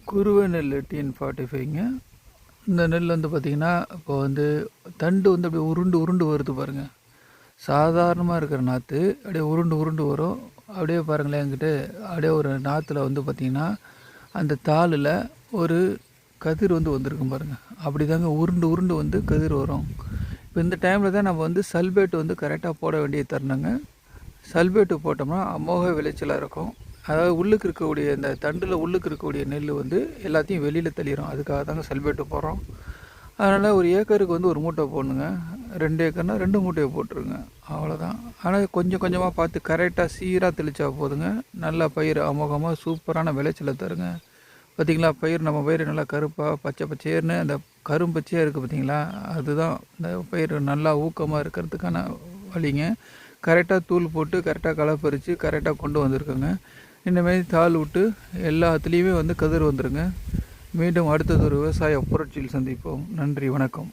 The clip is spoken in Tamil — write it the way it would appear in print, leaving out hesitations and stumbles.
குருவை நெல் TN45ங்க. இந்த நெல் வந்து பார்த்திங்கன்னா இப்போ வந்து தண்டு வந்து அப்படியே உருண்டு உருண்டு வருது பாருங்கள். சாதாரணமாக இருக்கிற நாற்று அப்படியே உருண்டு உருண்டு வரும். அப்படியே பாருங்களேன், என்கிட்ட அப்படியே ஒரு நாற்றுல வந்து பார்த்திங்கன்னா அந்த தாளில் ஒரு கதிர் வந்து வந்திருக்கும் பாருங்கள். அப்படி தாங்க உருண்டு உருண்டு வந்து கதிர் வரும். இப்போ இந்த டைமில் தான் நம்ம வந்து சல்பேட் வந்து கரெக்டாக போட வேண்டிய தருணங்க. சல்பேட்டு போட்டோம்னா அமோக விளைச்சலாக இருக்கும். அதாவது உள்ளுக்கு இருக்கக்கூடிய இந்த தண்டில் உள்ளுக்கு இருக்கக்கூடிய நெல் வந்து எல்லாத்தையும் வெளியில் தள்ளிடும். அதுக்காக தாங்க சல்பேட்டு போடுறோம். அதனால் ஒரு ஏக்கருக்கு வந்து ஒரு மூட்டை போடணுங்க. 2 ஏக்கர்னால் 2 மூட்டையை போட்டுருங்க, அவ்வளோதான். ஆனால் கொஞ்சம் கொஞ்சமாக பார்த்து கரெக்டாக சீராக தெளித்தா போதுங்க. நல்லா பயிர் அமோகமாக சூப்பரான விளைச்சலை தருங்க. பார்த்திங்களா, நம்ம பயிர் நல்லா கருப்பாக பச்சை பச்சையர்னு அந்த கரும்பச்சையாக இருக்குது பார்த்திங்களா, அதுதான் இந்த பயிர் நல்லா ஊக்கமாக இருக்கிறதுக்கான வழிங்க. கரெக்டாக தூள் போட்டு கரெக்டாக களை பறித்து கரெக்டாக கொண்டு வந்திருக்குங்க. இந்தமாரி தாள் விட்டு எல்லாத்துலேயுமே வந்து கதிர் வந்துருங்க. மீண்டும் அடுத்தது ஒரு விவசாய புரட்சியில் சந்திப்போம். நன்றி, வணக்கம்.